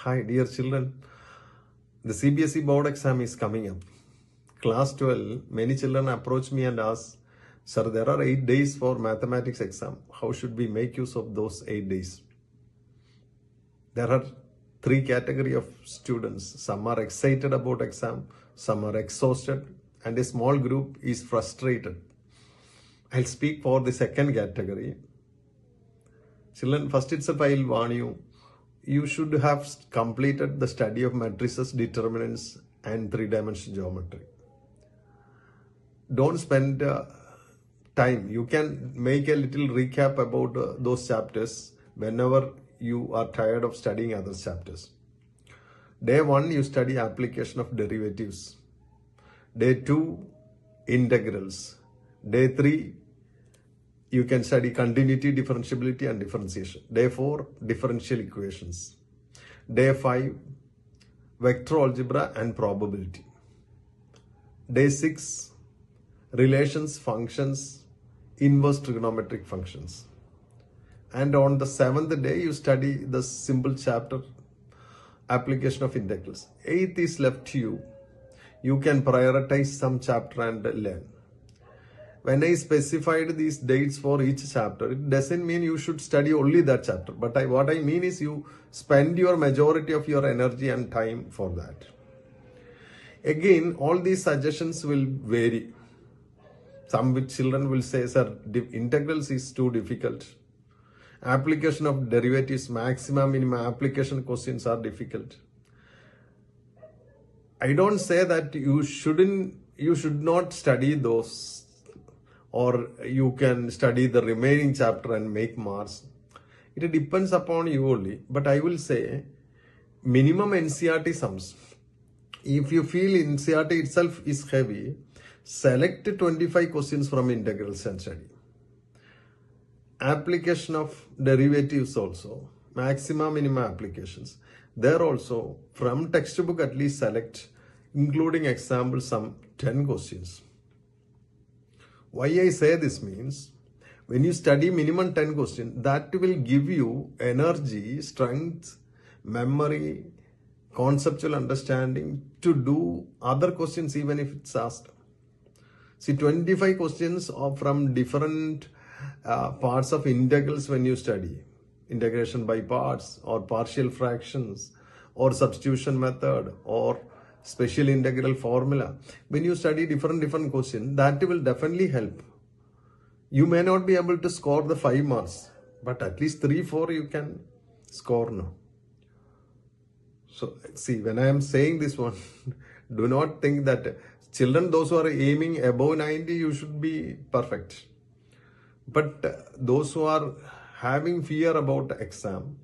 Hi, dear children. The CBSE board exam is coming up. Class 12, many children approach me and ask, Sir, there are 8 days for mathematics exam. How should we make use of those 8 days? There are 3 category of students. Some are excited about exam, some are exhausted, and a small group is frustrated. I'll speak for the second category. Children, first itself I'll warn you. You should have completed the study of matrices, determinants, and 3-dimensional geometry. Don't spend time. You can make a little recap about those chapters whenever you are tired of studying other chapters. Day 1, you study application of derivatives. Day 2, integrals. Day 3, you can study continuity, differentiability, and differentiation. Day 4, differential equations. Day 5, vector algebra and probability. Day 6, relations, functions, inverse trigonometric functions. And on the 7th day, you study the simple chapter, application of integrals. 8th is left to you. You can prioritize some chapter and learn. When I specified these dates for each chapter, it doesn't mean you should study only that chapter. But what I mean is you spend your majority of your energy and time for that. Again, all these suggestions will vary. Some children will say, sir, integrals is too difficult. Application of derivatives, maxima, minima, application questions are difficult. I don't say that you should not study those, or you can study the remaining chapter and make marks. It depends upon you only. But I will say, minimum NCERT sums. If you feel NCERT itself is heavy, select 25 questions from integrals and study. Application of derivatives also, maxima, minima applications. There also, from textbook at least select, including example, some 10 questions. Why I say this means, when you study minimum 10 questions, that will give you energy, strength, memory, conceptual understanding to do other questions even if it's asked. See, 25 questions are from different parts of integrals when you study. Integration by parts, or partial fractions, or substitution method, or special integral formula. When you study different questions, that will definitely help. You may not be able to score the 5 marks, but at least 3-4 you can score now. So see, when I am saying this one, do not think that children, those who are aiming above 90, you should be perfect. But those who are having fear about exam,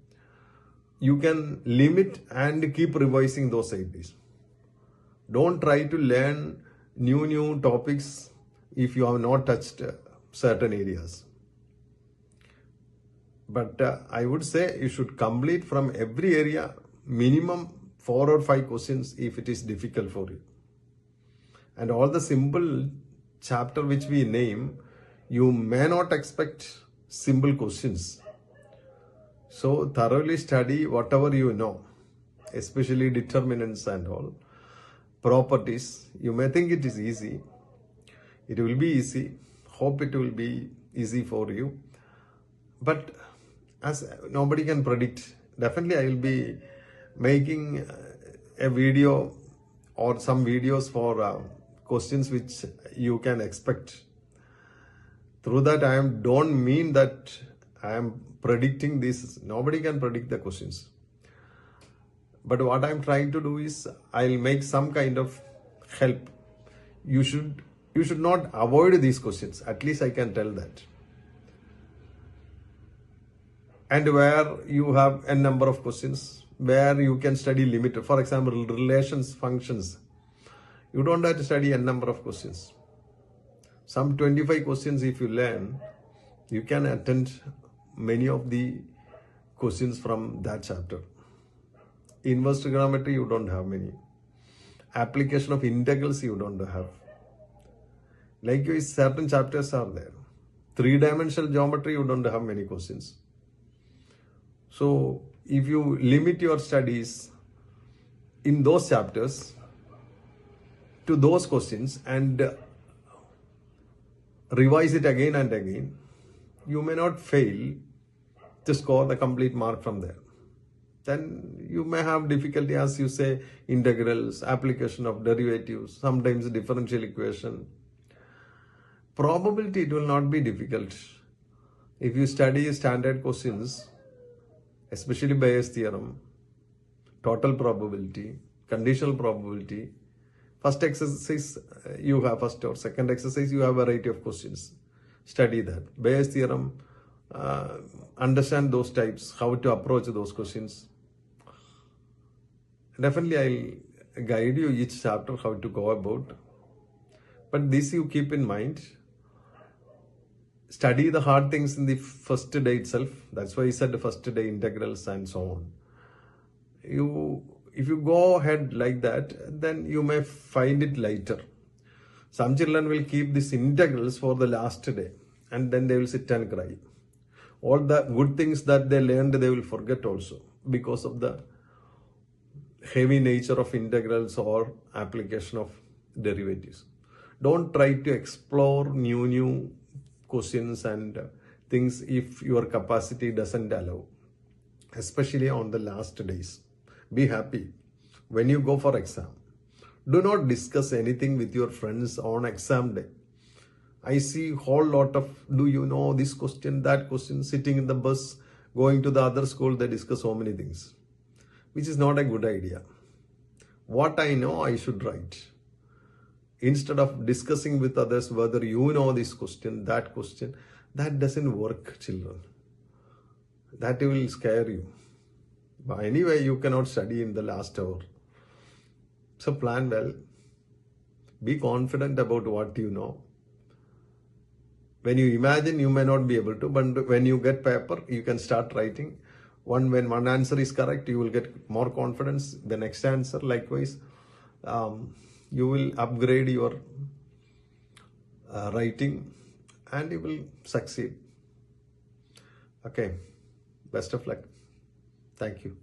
you can limit and keep revising those 8 days. Don't try to learn new topics if you have not touched certain areas. But I would say you should complete from every area minimum 4 or 5 questions if it is difficult for you. And all the simple chapter which we name, you may not expect simple questions. So thoroughly study whatever you know, especially determinants and all. Properties, you may think it is easy. It will be easy. Hope it will be easy for you. But as nobody can predict, definitely I will be making a video or some videos for questions which you can expect. Through that, I don't mean that I am predicting this. Nobody can predict the questions. But what I'm trying to do is, I'll make some kind of help. You should not avoid these questions. At least I can tell that. And where you have a number of questions, where you can study limited. For example, relations, functions. You don't have to study a number of questions. Some 25 questions if you learn, you can attend many of the questions from that chapter. Inverse trigonometry, you don't have many. Application of integrals, you don't have. Likewise, certain chapters are there. 3-dimensional geometry, you don't have many questions. So if you limit your studies in those chapters to those questions and revise it again and again, you may not fail to score the complete mark from there. Then you may have difficulty, as you say, integrals, application of derivatives, sometimes differential equation. Probability, it will not be difficult. If you study standard questions, especially Bayes theorem, total probability, conditional probability, first exercise you have first or second exercise, you have a variety of questions. Study that. Bayes theorem, understand those types, how to approach those questions. Definitely I'll guide you each chapter how to go about. But this you keep in mind. Study the hard things in the first day itself. That's why I said the first day integrals and so on. If you go ahead like that, then you may find it lighter. Some children will keep these integrals for the last day and then they will sit and cry. All the good things that they learned, they will forget also because of the heavy nature of integrals or application of derivatives. Don't try to explore new questions and things if your capacity doesn't allow, especially on the last days. Be happy when you go for exam. Do not discuss anything with your friends on exam day. I see whole lot of, do you know this question, that question, sitting in the bus, going to the other school, they discuss so many things, which is not a good idea. What I know, I should write. Instead of discussing with others whether you know this question, that doesn't work, children. That will scare you. But anyway, you cannot study in the last hour. So plan well. Be confident about what you know. When you imagine, you may not be able to, but when you get paper, you can start writing. When one answer is correct, you will get more confidence. The next answer, likewise, you will upgrade your writing and you will succeed. Okay, best of luck. Thank you.